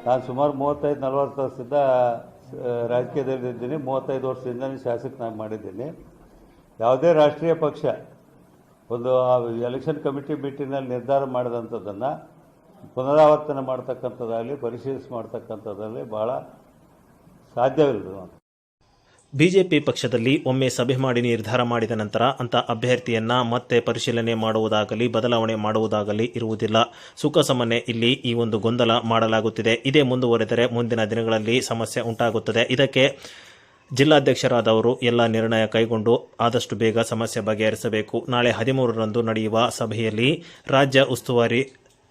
ನಾನು ಸುಮಾರು 35-40 ವರ್ಷದಿಂದ ರಾಜಕೀಯದಲ್ಲಿದ್ದೀನಿ. 35 ವರ್ಷದಿಂದ ಶಾಸಕನಾಗಿ ಮಾಡಿದ್ದೀನಿ. ಯಾವುದೇ ರಾಷ್ಟ್ರೀಯ ಪಕ್ಷ ಒಂದು ಎಲೆಕ್ಷನ್ ಕಮಿಟಿ ಮೀಟಿಂಗ್ನಲ್ಲಿ ನಿರ್ಧಾರ ಮಾಡಿದಂಥದ್ದನ್ನು ಪುನರಾವರ್ತನೆ ಮಾಡ್ತಕ್ಕಂಥದ್ದಾಗಲಿ ಮಾಡ್ತಕ್ಕಂಥದ್ದಲ್ಲಿ ಭಾಳ ಸಾಧ್ಯವಿಲ್ಲ. ಬಿಜೆಪಿ ಪಕ್ಷದಲ್ಲಿ ಒಮ್ಮೆ ಸಭೆ ಮಾಡಿ ನಿರ್ಧಾರ ಮಾಡಿದ ನಂತರ ಅಂತ ಅಭ್ಯರ್ಥಿಯನ್ನ ಮತ್ತೆ ಪರಿಶೀಲನೆ ಮಾಡುವುದಾಗಲಿ ಬದಲಾವಣೆ ಮಾಡುವುದಾಗಲಿ ಇರುವುದಿಲ್ಲ. ಸುಖಸಾಮಾನ್ಯ ಇಲ್ಲಿ ಈ ಒಂದು ಗೊಂದಲ ಮಾಡಲಾಗುತ್ತಿದೆ. ಇದೇ ಮುಂದುವರೆದರೆ ಮುಂದಿನ ದಿನಗಳಲ್ಲಿ ಸಮಸ್ಯೆ ಉಂಟಾಗುತ್ತದೆ. ಇದಕ್ಕೆ ಜಿಲ್ಲಾಧ್ಯಕ್ಷರಾದವರು ಎಲ್ಲ ನಿರ್ಣಯ ಕೈಗೊಂಡು ಆದಷ್ಟು ಬೇಗ ಸಮಸ್ಯೆ ಬಗೆಹರಿಸಬೇಕು. ನಾಳೆ 13ರಂದು ನಡೆಯುವ ಸಭೆಯಲ್ಲಿ ರಾಜ್ಯ ಉಸ್ತುವಾರಿ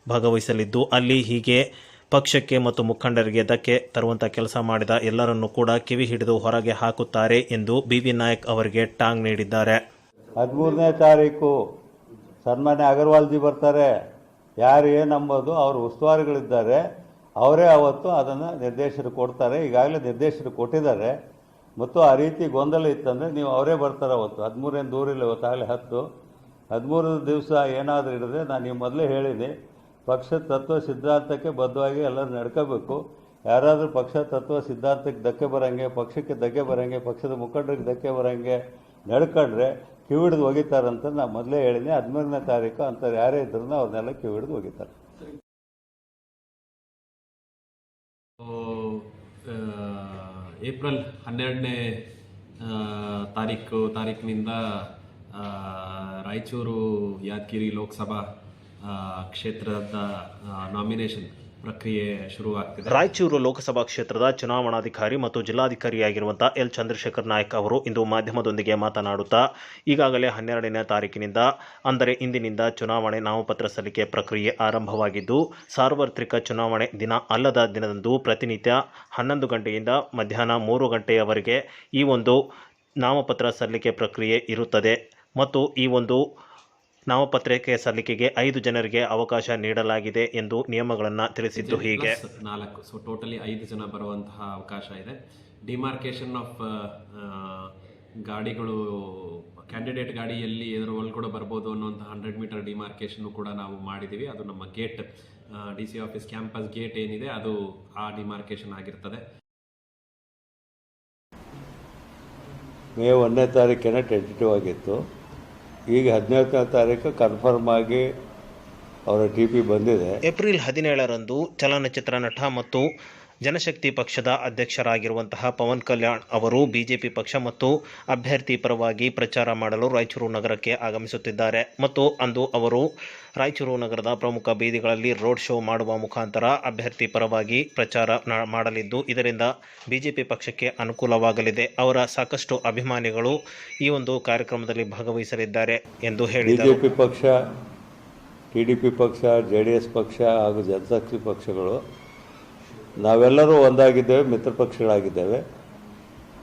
ಭಾಗವಹಿಸಲಿದ್ದು, ಅಲ್ಲಿ ಹೀಗೆ ಪಕ್ಷಕ್ಕೆ ಮತ್ತು ಮುಖಂಡರಿಗೆ ಧಕ್ಕೆ ತರುವಂಥ ಕೆಲಸ ಮಾಡಿದ ಎಲ್ಲರನ್ನೂ ಕೂಡ ಕಿವಿ ಹಿಡಿದು ಹೊರಗೆ ಹಾಕುತ್ತಾರೆ ಎಂದು BV ನಾಯಕ್ ಅವರಿಗೆ ಟಾಂಗ್ ನೀಡಿದ್ದಾರೆ. 13ನೇ ತಾರೀಕು ಸನ್ಮಾನ್ಯ ಅಗರ್ವಾಲ್ಜಿ ಬರ್ತಾರೆ. ಯಾರು ಏನಂಬೋದು ಅವರು ಉಸ್ತುವಾರಿಗಳಿದ್ದಾರೆ, ಅವರೇ ಅವತ್ತು ಅದನ್ನು ನಿರ್ದೇಶನ ಕೊಡ್ತಾರೆ. ಈಗಾಗಲೇ ನಿರ್ದೇಶನ ಕೊಟ್ಟಿದ್ದಾರೆ. ಮತ್ತು ಆ ರೀತಿ ಗೊಂದಲ ಇತ್ತಂದರೆ ನೀವು ಅವರೇ ಬರ್ತಾರೆ ಅವತ್ತು. 13 ಏನು ದೂರ ಇಲ್ಲ, ಇವತ್ತಾಗಲೇ 13 ದಿವಸ ಏನಾದರೂ ಇಡದೆ ನಾನು ನೀವು ಮೊದಲೇ ಹೇಳಿದೆ, ಪಕ್ಷದ ತತ್ವ ಸಿದ್ಧಾಂತಕ್ಕೆ ಬದ್ಧವಾಗಿ ಎಲ್ಲರೂ ನಡ್ಕೋಬೇಕು. ಯಾರಾದರೂ ಪಕ್ಷ ತತ್ವ ಸಿದ್ಧಾಂತಕ್ಕೆ ಧಕ್ಕೆ ಬರೋಂಗೆ, ಪಕ್ಷಕ್ಕೆ ಧಕ್ಕೆ ಬರೋಂಗೆ, ಪಕ್ಷದ ಮುಖಂಡರಿಗೆ ಧಕ್ಕೆ ಬರೋಂಗೆ ನಡ್ಕೊಂಡ್ರೆ ಕಿವಿಡಿದು ಒಗಿತಾರಂತ ನಾನು ಮೊದಲೇ ಹೇಳಿದೆ. 13ನೇ ತಾರೀಕು ಅಂತಾರೆ ಯಾರೇ ಇದ್ರೂ ಅವ್ರನ್ನೆಲ್ಲ ಕಿವಿಡಿದು ಒಗಿತಾರೆ. ಏಪ್ರಿಲ್ 12ನೇ ತಾರೀಕಿನಿಂದ ರಾಯಚೂರು ಯಾದಗಿರಿ ಲೋಕಸಭಾ ಕ್ಷೇತ್ರದ ನಾಮಿನೇಷನ್ ಪ್ರಕ್ರಿಯೆ ಶುರುವಾಗ್ತಿದೆ. ರಾಯಚೂರು ಲೋಕಸಭಾ ಕ್ಷೇತ್ರದ ಚುನಾವಣಾಧಿಕಾರಿ ಮತ್ತು ಜಿಲ್ಲಾಧಿಕಾರಿಯಾಗಿರುವಂತಹ ಎಲ್ ಚಂದ್ರಶೇಖರ್ ನಾಯಕ್ ಅವರು ಇಂದು ಮಾಧ್ಯಮದೊಂದಿಗೆ ಮಾತನಾಡುತ್ತಾ, ಈಗಾಗಲೇ 12ನೇ ತಾರೀಕಿನಿಂದ ಅಂದರೆ ಇಂದಿನಿಂದ ಚುನಾವಣೆ ನಾಮಪತ್ರ ಸಲ್ಲಿಕೆ ಪ್ರಕ್ರಿಯೆ ಆರಂಭವಾಗಿದ್ದು, ಸಾರ್ವತ್ರಿಕ ಚುನಾವಣೆ ದಿನ ಅಲ್ಲದ ದಿನದಂದು ಪ್ರತಿನಿತ್ಯ 11 ಗಂಟೆಯಿಂದ ಮಧ್ಯಾಹ್ನ 3 ಗಂಟೆಯವರೆಗೆ ಈ ಒಂದು ನಾಮಪತ್ರ ಸಲ್ಲಿಕೆ ಪ್ರಕ್ರಿಯೆ ಇರುತ್ತದೆ. ಮತ್ತು ಈ ಒಂದು ನಾಮಪತ್ರಕ್ಕೆ ಸಲ್ಲಿಕೆಗೆ 5 ಜನರಿಗೆ ಅವಕಾಶ ನೀಡಲಾಗಿದೆ ಎಂದು ನಿಯಮಗಳನ್ನು ತಿಳಿಸಿದ್ದು ಹೀಗೆ 4, ಸೊ ಟೋಟಲಿ 5 ಜನ ಬರುವಂತಹ ಅವಕಾಶ ಇದೆ. ಡಿಮಾರ್ಕೇಶನ್ ಆಫ್ ಗಾಡಿಗಳು, ಕ್ಯಾಂಡಿಡೇಟ್ ಗಾಡಿಯಲ್ಲಿ ಇದರ ಒಳಗಡೆ ಬರ್ಬೋದು ಅನ್ನುವಂಥ 100 ಮೀಟರ್ ಡಿಮಾರ್ಕೇಶನ್ ಕೂಡ ನಾವು ಮಾಡಿದ್ದೀವಿ. ಅದು ನಮ್ಮ gate DC office campus gate ಏನಿದೆ ಅದು ಆ ಡಿಮಾರ್ಕೇಶನ್ ಆಗಿರ್ತದೆ. ಮೇ 1ನೇ ತಾರೀಕಿನ ಟೆಂಟೇಟಿವ್ ಆಗಿತ್ತು. ಈಗ 17ನೇ ತಾರೀಕು ಕನ್ಫರ್ಮ್ ಆಗಿ ಅವರ TP ಬಂದಿದೆ. ಏಪ್ರಿಲ್ 17ರಂದು ಚಲನಚಿತ್ರ ನಟ ಮತ್ತು ಜನಶಕ್ತಿ ಪಕ್ಷದ ಅಧ್ಯಕ್ಷರಾಗಿರುವಂತಹ ಪವನ್ ಕಲ್ಯಾಣ್ ಅವರು ಬಿಜೆಪಿ ಪಕ್ಷ ಮತ್ತು ಅಭ್ಯರ್ಥಿ ಪರವಾಗಿ ಪ್ರಚಾರ ಮಾಡಲು ರಾಯಚೂರು ನಗರಕ್ಕೆ ಆಗಮಿಸುತ್ತಿದ್ದಾರೆ. ಮತ್ತು ಅಂದು ಅವರು ರಾಯಚೂರು ನಗರದ ಪ್ರಮುಖ ಬೀದಿಗಳಲ್ಲಿ ರೋಡ್ ಶೋ ಮಾಡುವ ಮುಖಾಂತರ ಅಭ್ಯರ್ಥಿ ಪರವಾಗಿ ಪ್ರಚಾರ ಮಾಡಲಿದ್ದು, ಇದರಿಂದ ಬಿಜೆಪಿ ಪಕ್ಷಕ್ಕೆ ಅನುಕೂಲವಾಗಲಿದೆ. ಅವರ ಸಾಕಷ್ಟು ಅಭಿಮಾನಿಗಳು ಈ ಒಂದು ಕಾರ್ಯಕ್ರಮದಲ್ಲಿ ಭಾಗವಹಿಸಲಿದ್ದಾರೆ ಎಂದು ಹೇಳಿದರು. ಬಿಜೆಪಿ ಪಕ್ಷ, TDP ಪಕ್ಷ, JDS ಪಕ್ಷ ಹಾಗೂ ಜನಶಕ್ತಿ ಪಕ್ಷಗಳು ನಾವೆಲ್ಲರೂ ಒಂದಾಗಿದ್ದೇವೆ, ಮಿತ್ರ ಪಕ್ಷಗಳಾಗಿದ್ದೇವೆ.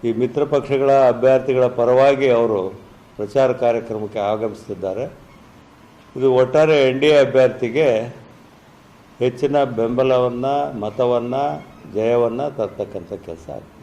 ಈ ಮಿತ್ರ ಪಕ್ಷಗಳ ಅಭ್ಯರ್ಥಿಗಳ ಪರವಾಗಿ ಅವರು ಪ್ರಚಾರ ಕಾರ್ಯಕ್ರಮಕ್ಕೆ ಆಗಮಿಸುತ್ತಿದ್ದಾರೆ. ಇದು ಒಟ್ಟಾರೆ NDA ಅಭ್ಯರ್ಥಿಗೆ ಹೆಚ್ಚಿನ ಬೆಂಬಲವನ್ನು, ಮತವನ್ನು, ಜಯವನ್ನು ತರ್ತಕ್ಕಂಥ ಕೆಲಸ ಆಗಿದೆ.